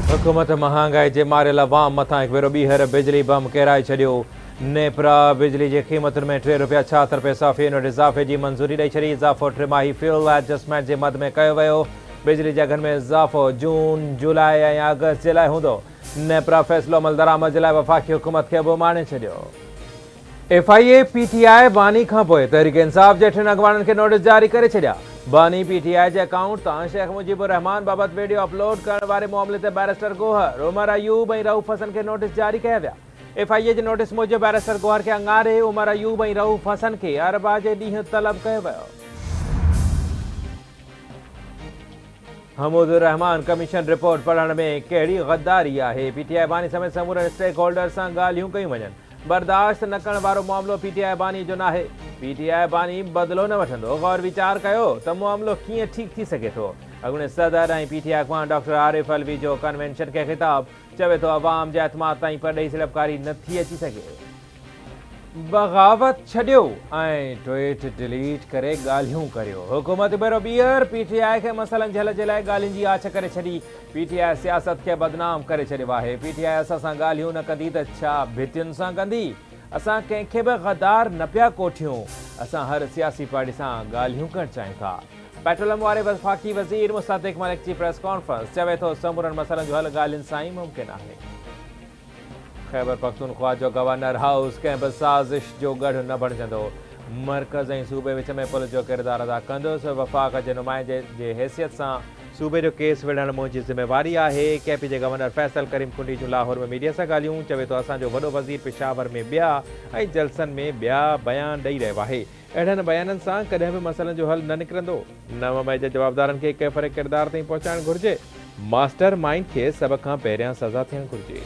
हुकूमत महांगाई जे मारियल अवाम मथां हिकु भेरो ॿीहर बिजली बम किराए छॾियो। नेपरा बिजली जी क़ीमतुनि में ₹3.76 फ़ीसद इज़ाफ़े जी मंज़ूरी ॾेई छॾी। इज़ाफ़ो टिमाही फ्यूल एडजस्टमेंट जे मद में कयो वियो। बिजली जे अघनि में इज़ाफ़ो जून, जुलाई ऐं अगस्त जे लाइ हूंदो। नेपरा फ़ैसिलो अमल दरामद जे लाइ वफ़ाक़ी हुकूमत खे बि माणे छॾियो। FIA PTI बानी खां पोइ तहरीक इंसाफ़ जे 3 अॻवाननि खे नोटिस जारी करे छॾिया। बानी PTI जे अकाउंट तां शेख मुजीबुर रहमान बाबति वीडियो अपलोड करण वारे मामले ते बैरिस्टर गोहर, उमर अयूब ऐं रऊफ़ हसन खे नोटिस जारी कया विया। FIA जे नोटिस मूजिबि बैरिस्टर गोहर खे अंगारे, उमर अयूब ऐं रऊफ़ हसन खे अरबा जे ॾींहुं तलब कयो वियो। हमूदुर रहमान कमीशन रिपोर्ट पढ़ण में कहिड़ी गद्दारी आहे। PTI बानी समेत समूरनि स्टेक होल्डर सां ॻाल्हियूं कयूं वञनि। बर्दाश्त न करण वारो मामिलो PTI बानी जो नाहे। PTI बानी बदिलो न वठंदो। गौर वीचार कयो त मामिलो कीअं ठीक थी सघे थो। अॻूणे सदर ऐं PTI अॻवान डॉक्टर आरिफ अलवी जो कन्वेंशन खे ख़िताब, चवे थो अवाम जे एतमाद ताईं परॾेही सिड़पकारी नथी अची सघे। बग़ावत छॾियो ऐं ट्वीट डिलीट करे ॻाल्हियूं करियो। हुकूमत भेरो ॿीहर PTI खे मसइलनि जे हल जे लाइ ॻाल्हियुनि जी आछ करे छॾी। PTI सियासत खे बदनाम करे छॾियो आहे। PTI असां सां ॻाल्हियूं न कंदी त छा भितियुनि सां कंदी? असां कंहिंखे बि गद्दार न पिया कोठियूं। असां हर सियासी पार्टी सां ॻाल्हियूं करणु चाहियूं था। पेट्रोलियम वारे वफ़ाक़ी वज़ीर मुस्तक़िल मलिक जी प्रेस कॉन्फ्रेंस, चवे थो समूरनि मसइलनि जो हल ॻाल्हियुनि सां ई मुमकिन आहे। ख़ैबर पख्तूनख्वा जो गवर्नर हाउस कंहिं बि साज़िश जो गढ़ न बणिजंदो। मर्कज़ ऐं सूबे विच में पुल जो किरदारु अदा कंदुसि। वफ़ाक़ जे नुमाइंदे जे हैसियत सां सूबे जो केस विढ़णु मुंहिंजी ज़िम्मेवारी आहे। KP जे गवर्नर फैसल करीम कुंडी जूं लाहौर में मीडिया सां ॻाल्हियूं, चवे थो असांजो वॾो वज़ीर पेशावर में ॿिया ऐं जलसनि में ॿिया बयान ॾेई रहियो आहे। अहिड़नि बयाननि सां कॾहिं बि मसइलनि जो हल न निकिरंदो। 9 मई जे जवाबदारनि खे कैफ़र किरदार ताईं पहुचाइणु घुरिजे। मास्टर माइंड खे सभ खां पहिरियां सज़ा थियणु घुरिजे।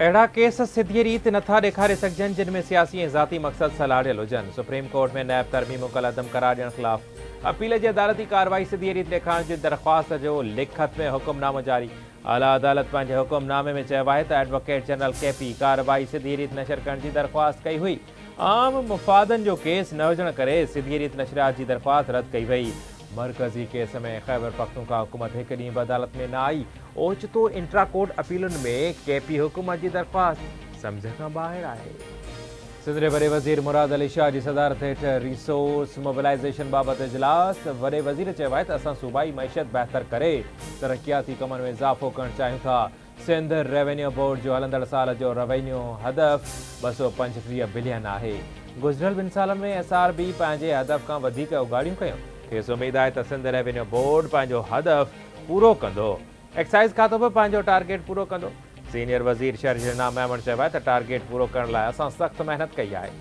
अहिड़ा केस सिधी रीति नथा ॾेखारे सघजनि जिन में सियासी ऐं ज़ाती मक़सद सलाड़ियल हुजनि। सुप्रीम कोर्ट में नैब तरमीमूं कल अदम करार ॾियण ख़िलाफ़ अपील जी अदालती कार्रवाई सिधी रीति ॾेखारण जी दरख़्वास्त जो लिखत में हुकुमनामो जारी। आला अदालत पंहिंजे हुकुमनामे में चयो आहे त एडवोकेट जनरल KP कार्रवाई सिधी रीति नशर करण जी दरख़्वास्त कई हुई। आम मुफ़ादनि जो केस न हुजण करे सिधी रीति नशरियात जी दरख़्वास्त रद्द कई वई। मरकज़ी केस में ख़ैबर पख्तूनख्वा हुकूमत हिकु ॾींहुं बि अदालत में न आई। ओचितो इंट्राकोर्ट अपीलुनि में KP हुकूमत जी दरख़्वास्त सम्झ खां ॿाहिरि आहे। सिंध जे वॾे वज़ीर मुराद अली शाह जी सदारत हेठि रिसोर्स मोबिलाइज़ेशन बाबति इजलास। वॾे वज़ीर चयो आहे त असां सूबाई मईशत बहितर करे तरक़ियाती कमनि में इज़ाफ़ो करणु चाहियूं था। सिंध रेवेन्यू बोर्ड जो हलंदड़ साल जो रेवेन्यू हदफ़ 235 बिलियन आहे। गुज़िरियल 2 सालनि में SRB पंहिंजे हदफ़ खां वधीक उगाड़ियूं कयूं। खेसि उमेद आहे त सिंध रेवेन्यू बोर्ड पंहिंजो हदफ़ पूरो कंदो। एक्साइज़ खातो बि पंहिंजो टारगेट पूरो कंदो। सीनियर वज़ीर शहरी मेमण चयो आहे त टारगेट पूरो करण लाइ असां सख़्तु महिनत कई आहे।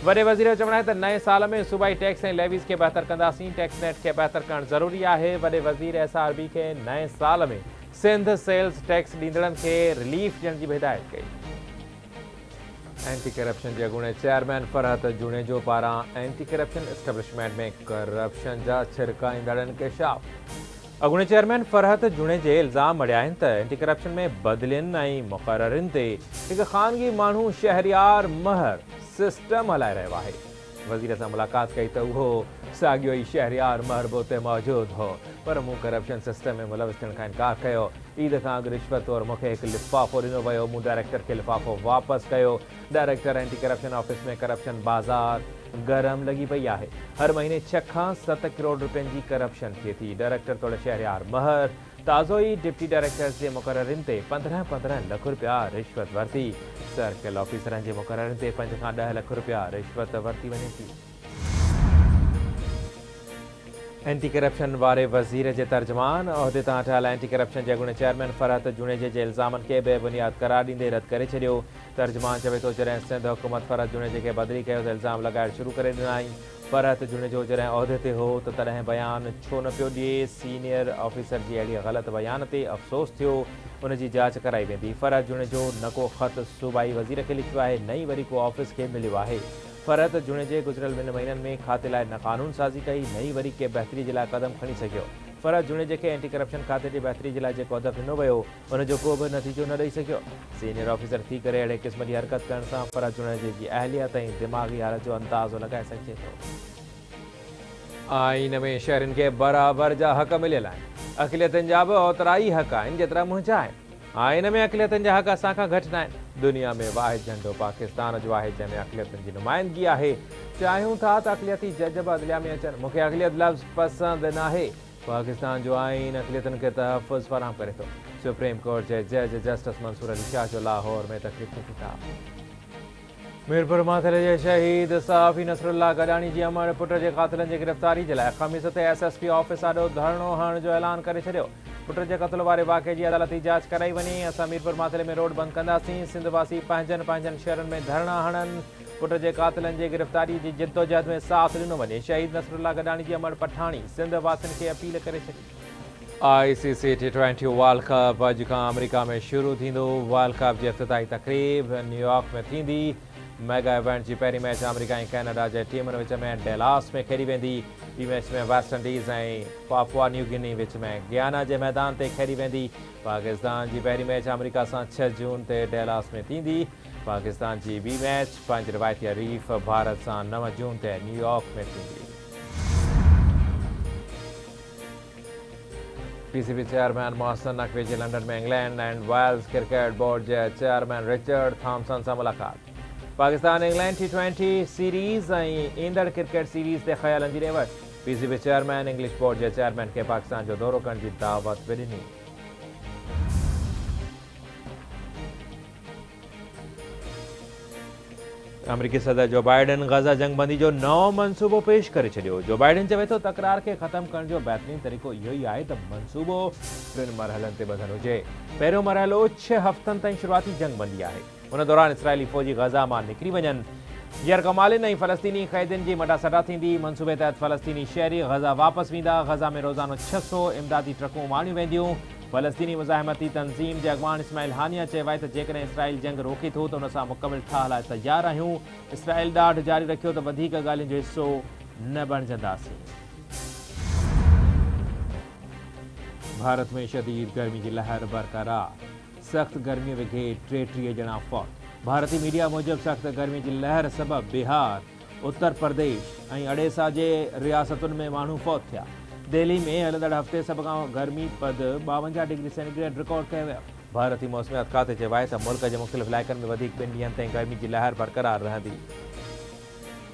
वॾे वज़ीर जो चवणु आहे त नए साल में सूबाई टैक्स ऐं लेवीज़ खे बहितर कंदासीं। टैक्स नेट खे बहितर करणु ज़रूरी आहे। वॾे वज़ीर SRB खे नए साल में सिंध सेल्स टैक्स ॾींदड़नि खे रिलीफ ॾियण जी बि हिदायत कई। एंटी करप्शन जे अॻूणे चेयरमैन फरहत जुनेजो पारां एंटी करप्शन एस्टेब्लिशमेंट में करप्शन जा छिरकाईंदड़नि इंकशाफ। अॻूणे चेयरमैन फरहत जुनेजे इल्ज़ाम मढ़िया आहिनि त एंटी करप्शन में बदिलियुनि ऐं मुक़ररियुनि ते हिकु ख़ानगी माण्हू शहरियार महर सिस्टम हलाए रहियो आहे। वज़ीर सां मुलाक़ात कई त उहो साॻियो ई शहरियार महर बि उते मौजूदु हो, पर मूं करप्शन सिस्टम में मुलविस थियण खां इनकार कयो। ईद खां अॻु रिश्वत तौरु मूंखे हिकु लिफ़ाफ़ो ॾिनो वियो। मूं डायरेक्टर खे लिफ़ाफ़ो वापसि कयो। डायरेक्टर एंटी करप्शन ऑफिस में करप्शन बाज़ार गरम लॻी पई आहे। हर महीने 6 खां 7 करोड़ रुपयनि जी करप्शन थिए थी। डायरेक्टर तौरु शहरियार महर ताज़ो ई डिप्टी डायरेक्टर्स जे मुक़ररियुनि ते 15 लख रुपया रिश्वत वरिती। सर्किल ऑफिसरनि जे मुक़ररियुनि ते 5 खां 10 लख रुपया रिश्वत वरिती वञे थी। एंटी करप्शन वारे वज़ीर जे तर्जुमान उहिदे तां हटायल एंटी करप्शन जे अॻूणे चेयरमैन फरहत जुनेजे जे इल्ज़ामनि खे बेबुनियाद करार ॾींदे रद्द करे छॾियो। तर्जुमान चवे थो जॾहिं सिंध हुकूमत फरहत जुनेजे खे बदिली कयो त इल्ज़ाम लॻाइणु शुरू करे ॾिनाई। फरहत जुनेजो जॾहिं उहिदे ते हो त तॾहिं बयानु छो न पियो ॾिए। सीनियर ऑफिसर जी अहिड़ी ग़लति बयान ते अफ़सोस थियो। उन जी जांच कराई वेंदी। फरहत जुनेजो न को ख़त सूबाई वज़ीर खे लिखियो आहे, न ई वरी को ऑफिस खे मिलियो आहे। फरहत जुनेजे गुज़िरियल 2 महीननि में खाते लाइ न क़ानून साज़ी कई, न ई वरी के बहितरी जे लाइ क़दम खणी सघियो। फरहत जुनेजे खे एंटी करप्शन खाते जी बहितरी जे लाइ जेको हदफ़ ॾिनो वियो उनजो को बि नतीजो न ॾेई सघियो। सीनियर ऑफिसर थी करे अहिड़े क़िस्म जी हरकत करण सां फरहत जुनेजे जी अहलियत ऐं दिमाग़ी हालत जो अंदाज़ो लॻाए सघिजे थो। आइन में शहरनि खे बराबरि जा हक़ मिलियल आहिनि। अक़लियतुनि जा बि ओतिरा ई हक़ आहिनि जेतिरा मुंहिंजा आहिनि। आइन में अक़लियतुनि जा हक़ असांखां घटि न आहिनि। दुनिया में वाहिद झंडो पाकिस्तान जो आहे जंहिंमें अक़लियतुनि जी नुमाइंदगी आहे। चाहियूं था त अक़लियती जज बि अदलिया में अचनि। मूंखे अक़लियत लफ़्ज़ पसंदि न आहे। पाकिस्तान जो आइन अक़लियतुनि खे तहफ़्फ़ुज़ फराहम करे थो। सुप्रीम कोर्ट जे जज जस्टिस मंसूर अली शाह जो लाहौर में तक़रीब ते खिताब। मीरपुर माथिरे जे शहीद सहाफ़ी नसरुल्लाह गडानी जी अमर पुट जे क़ातिलनि जी गिरफ़्तारी जे लाइ ख़मीस ते एसएसपी ऑफिस आॾो धरणो हणण जो ऐलान करे छॾियो। पुट जे क़त्ल वारे वाक़े जी अदालती जांच कराई वञे। असां मीरपुर माथिरे में रोड बंदि कंदासीं। सिंध वासी पंहिंजनि शहरनि में धरणा हणनि। पुट जे क़ातिलनि जी गिरफ़्तारी जी जिदोजहद में साथ ॾिनो वञे। शहीद नसरुल्लाह गडानी जी अमर पठाणी सिंध वासियुनि खे अपील करे छॾी। ICC T20 वर्ल्ड कप अॼु खां अमेरिका में शुरू थींदो। वर्ल्ड कप जी इफ़्तिताही तक़रीब न्यूयॉर्क में थींदी। मेगा इवेंट जी पहिरीं मैच अमेरिका ऐं कैनेडा जे टीमुनि विच में डेलास में खेॾी वेंदी। ॿी मैच में वेस्ट इंडीज़ ऐं पापुआ न्यू गिनी विच में गियाना जे मैदान ते खेॾी वेंदी। पाकिस्तान जी पहिरीं मैच अमेरिका सां 6 जून ते डेलास में थींदी। पाकिस्तान जी ॿी मैच पंहिंजे रिवायती हरीफ़ भारत सां 9 जून ते न्यूयॉर्क में थींदी। PCB chairman Mohsin Naqvi ji London में England and Wales cricket board जे चेयरमैन रिचर्ड थॉम्सन सां मुलाक़ात। पाकिस्तान इंग्लैंड T20 सीरीज़ ऐं ईंदड़ क्रिकेट सीरीज़ ते ख़यालनि जी ॾेवट। PCB चेयरमैन इंग्लिश बोर्ड जे चेयरमैन खे पाकिस्तान जो दौरो करण जी दावत बि ॾिनी। अमरीकी सदर जो बाइडन गज़ा जंगबंदी जो नओं मनसूबो पेश करे छॾियो। जो बाइडन चवे थो तकरार खे ख़त्म करण जो बहितरीन तरीक़ो इहो ई आहे त मनसूबो 3 मरहलनि ते ॿधलु हुजे। पहिरियों मरहलो 6 हफ़्तनि ताईं शुरूआती जंगबंदी आहे। उन दौरान इसराइली फ़ौजी गज़ा मां निकिरी वञनि। यरगमालिन ऐं फ़लस्तीनी क़ैदियुनि जी मटासटा थींदी। मनसूबे तहत फ़लस्तीनी शहरी गज़ा वापसि वेंदा। गज़ा में रोज़ानो 600 इमदादी ट्रकूं माणियूं वेंदियूं। फ़लस्तीनी मुज़ाहिमती तंज़ीम जे अॻवान इस्माइल हानिया चयो आहे त जेकॾहिं इसराइल जंग रोके थो त उन सां मुकमिल ठाह लाइ तयारु आहियूं। इसराइल ॾाढ जारी रखियो त वधीक ॻाल्हियुनि जो हिसो न बणिजंदासीं। भारत में शदीद गर्मी जी लहर बरक़रार। सख़्त गर्मीअ विघे 33 ॼणा फौत। भारतीय मीडिया मूजिबि सख़्त गर्मी जी लहर सबबि बिहार, उत्तर प्रदेश ऐं अड़ेसा जे रियासतुनि में माण्हू फौत थिया। दिल्ली में हलंदड़ हफ़्ते सभ खां गर्मी पद 52 डिग्री सेंटीग्रेड रिकॉर्ड कयो वियो। भारतीय मौसमियात खाते चयो आहे त मुल्क जे मुख़्तलिफ़ इलाइक़नि में वधीक 2 ॾींहंनि ताईं गर्मी जी लहर बरक़रार रहंदी।